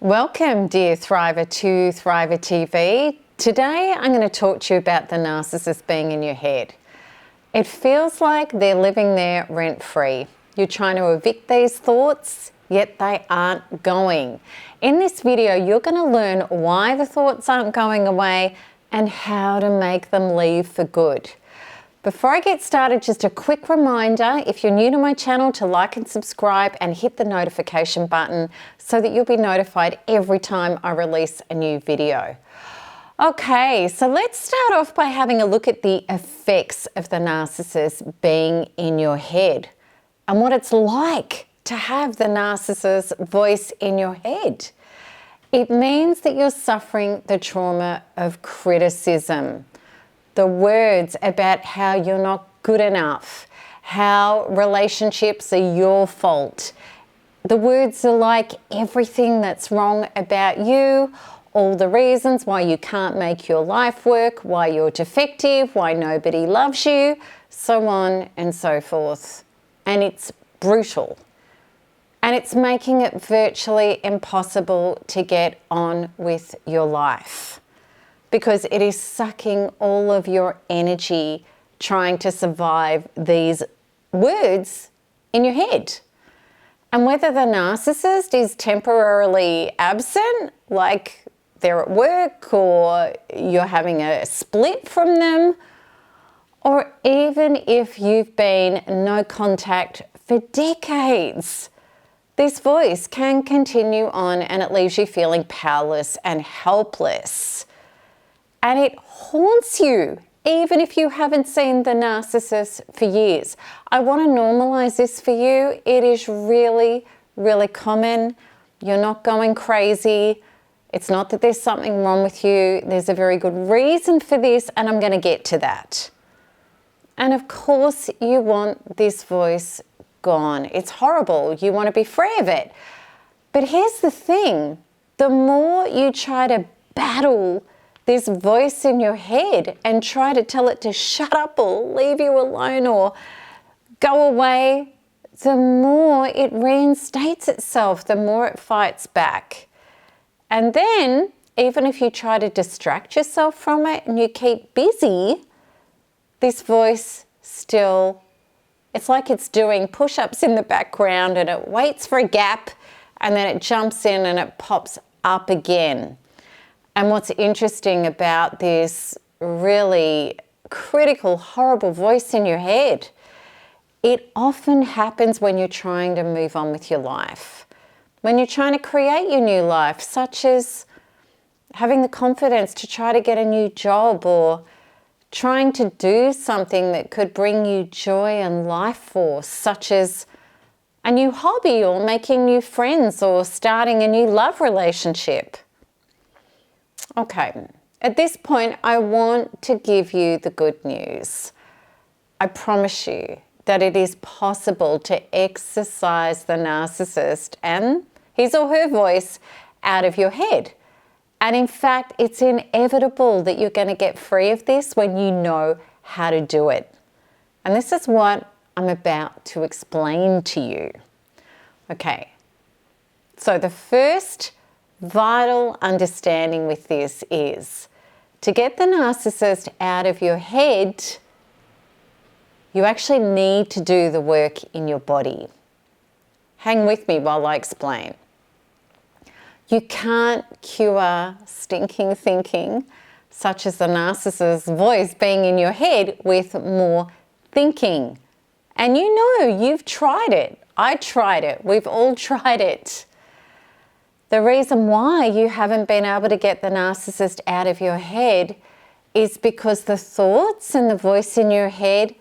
Welcome, dear Thriver to Thriver TV. Today I'm going to talk to you about the narcissist being in your head. It feels like they're living there rent-free. You're trying to evict these thoughts, yet they aren't going. In this video, you're going to learn why the thoughts aren't going away and how to make them leave for good. Before I get started, just a quick reminder, if you're new to my channel, to like and subscribe and hit the notification button so that you'll be notified every time I release a new video. Okay, so let's start off by having a look at the effects of the narcissist being in your head and what it's like to have the narcissist's voice in your head. It means that you're suffering the trauma of criticism. The words about how you're not good enough, how relationships are your fault. The words are like everything that's wrong about you, all the reasons why you can't make your life work, why you're defective, why nobody loves you, so on and so forth. And it's brutal. And it's making it virtually impossible to get on with your life, because it is sucking all of your energy trying to survive these words in your head. And whether the narcissist is temporarily absent, like they're at work or you're having a split from them, or even if you've been no contact for decades, this voice can continue on and it leaves you feeling powerless and helpless. And it haunts you, even if you haven't seen the narcissist for years. I want to normalize this for you. It is really, really common. You're not going crazy. It's not that there's something wrong with you. There's a very good reason for this, and I'm going to get to that. And of course, you want this voice gone. It's horrible. You want to be free of it. But here's the thing. The more you try to battle this voice in your head and try to tell it to shut up or leave you alone or go away, the more it reinstates itself, the more it fights back. And then, even if you try to distract yourself from it and you keep busy, this voice still, it's like it's doing push-ups in the background and it waits for a gap and then it jumps in and it pops up again. And what's interesting about this really critical, horrible voice in your head, it often happens when you're trying to move on with your life. When you're trying to create your new life, such as having the confidence to try to get a new job or trying to do something that could bring you joy and life force, such as a new hobby or making new friends or starting a new love relationship. Okay, at this point, I want to give you the good news. I promise you that it is possible to exorcise the narcissist and his or her voice out of your head. And in fact, it's inevitable that you're going to get free of this when you know how to do it. And this is what I'm about to explain to you. Okay, so the first vital understanding with this is to get the narcissist out of your head, you actually need to do the work in your body. Hang with me while I explain. You can't cure stinking thinking, such as the narcissist's voice being in your head, with more thinking. And you know, you've tried it. I tried it. We've all tried it. The reason why you haven't been able to get the narcissist out of your head is because the thoughts and the voice in your head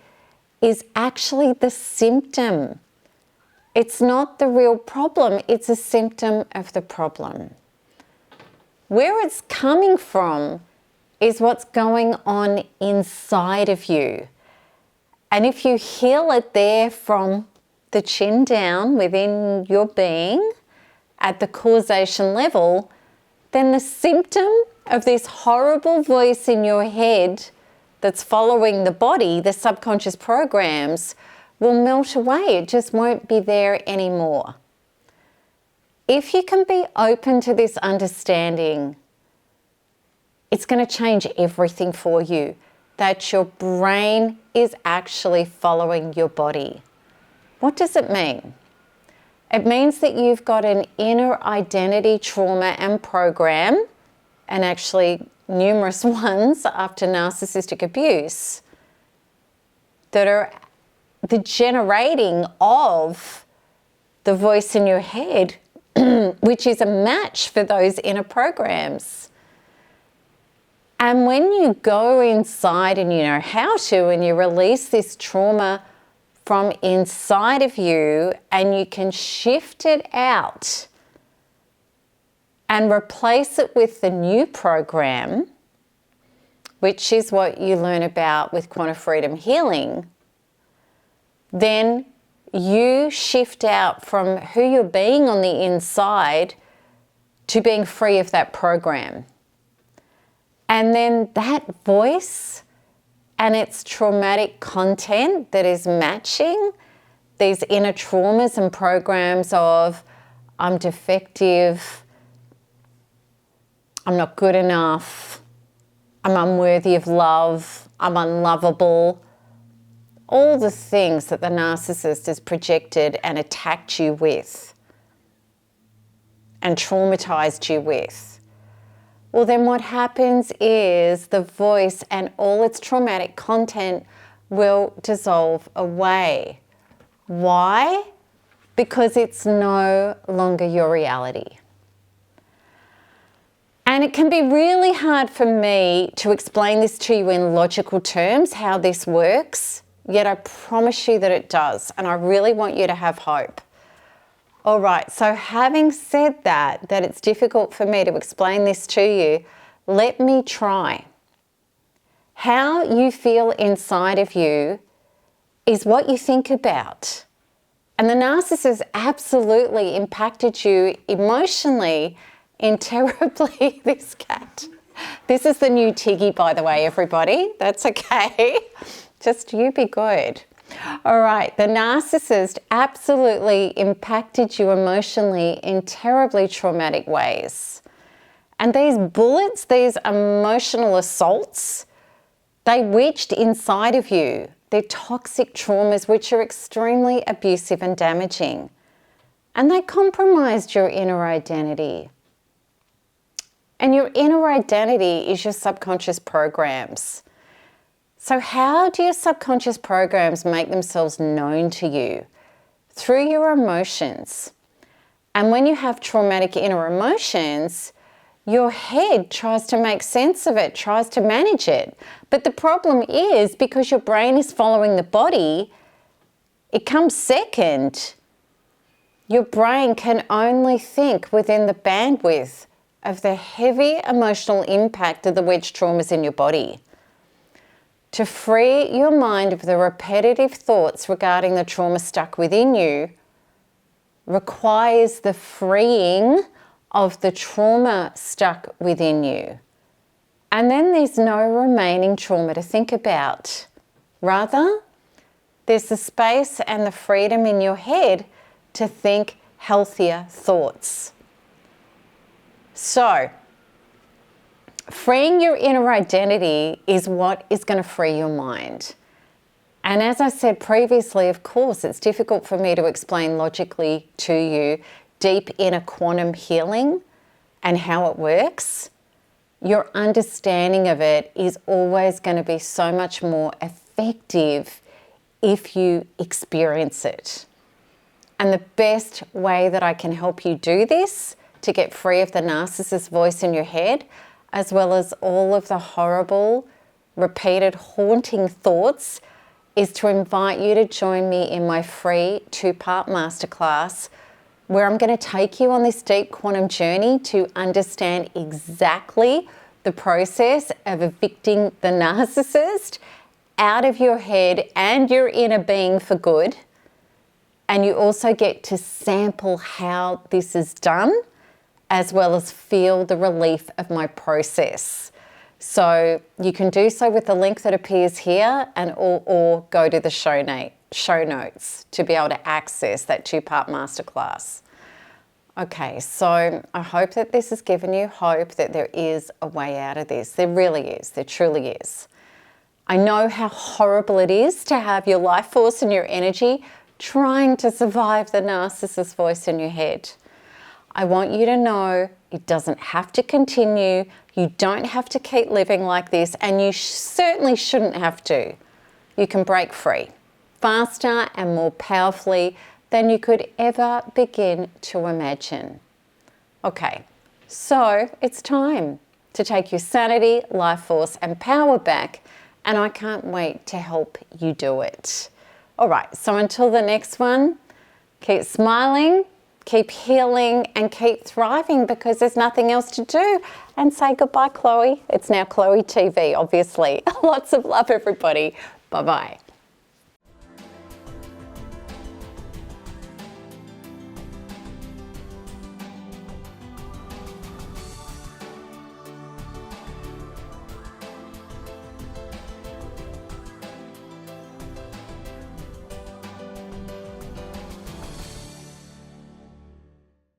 is actually the symptom. It's not the real problem, it's a symptom of the problem. Where it's coming from is what's going on inside of you. And if you heal it there from the chin down within your being, at the causation level, then the symptom of this horrible voice in your head that's following the body, the subconscious programs, will melt away. It just won't be there anymore. if you can be open to this understanding, it's going to change everything for you, that your brain is actually following your body. What does it mean? It means that you've got an inner identity trauma and program, and actually numerous ones after narcissistic abuse, that are the generating of the voice in your head, which is a match for those inner programs. And when you go inside and you know how to, and you release this trauma from inside of you, and you can shift it out and replace it with the new program, which is what you learn about with quantum freedom healing, then you shift out from who you're being on the inside to being free of that program. And then that voice and its traumatic content that is matching these inner traumas and programs of I'm defective, I'm not good enough, I'm unworthy of love, I'm unlovable, all the things that the narcissist has projected and attacked you with and traumatized you with. Well, then what happens is the voice and all its traumatic content will dissolve away. Why? Because it's no longer your reality. And it can be really hard for me to explain this to you in logical terms, how this works, yet I promise you that it does, and I really want you to have hope. All right, so having said that it's difficult for me to explain this to you, let me try. How you feel inside of you is what you think about. And the narcissist absolutely impacted you emotionally in terribly, this cat. This is the new Tiggy, by the way, everybody. That's okay. Just you be good. All right, the narcissist absolutely impacted you emotionally in terribly traumatic ways. And these bullets, these emotional assaults, they wedged inside of you. They're toxic traumas which are extremely abusive and damaging. And they compromised your inner identity. And your inner identity is your subconscious programs. So how do your subconscious programs make themselves known to you? Through your emotions. And when you have traumatic inner emotions, your head tries to make sense of it, tries to manage it. But the problem is, because your brain is following the body, it comes second. Your brain can only think within the bandwidth of the heavy emotional impact of the wedge traumas in your body. To free your mind of the repetitive thoughts regarding the trauma stuck within you requires the freeing of the trauma stuck within you. And then there's no remaining trauma to think about. Rather, there's the space and the freedom in your head to think healthier thoughts. So, freeing your inner identity is what is going to free your mind. And as I said previously, of course, it's difficult for me to explain logically to you deep inner quantum healing and how it works. Your understanding of it is always going to be so much more effective if you experience it. And the best way that I can help you do this to get free of the narcissist voice in your head, as well as all of the horrible, repeated, haunting thoughts, is to invite you to join me in my free 2-part masterclass, where I'm going to take you on this deep quantum journey to understand exactly the process of evicting the narcissist out of your head and your inner being for good. And you also get to sample how this is done, as well as feel the relief of my process. So you can do so with the link that appears here, and or go to the show notes to be able to access that 2-part masterclass. Okay, so I hope that this has given you hope that there is a way out of this. There really is. There truly is. I know how horrible it is to have your life force and your energy trying to survive the narcissist voice in your head. I want you to know it doesn't have to continue. You don't have to keep living like this, and you certainly shouldn't have to. You can break free faster and more powerfully than you could ever begin to imagine. Okay, so it's time to take your sanity, life force, and power back, and I can't wait to help you do it. All right, so until the next one, keep smiling, keep healing, and keep thriving, because there's nothing else to do. And say goodbye, Chloe. It's now Chloe TV, obviously. Lots of love, everybody. Bye-bye.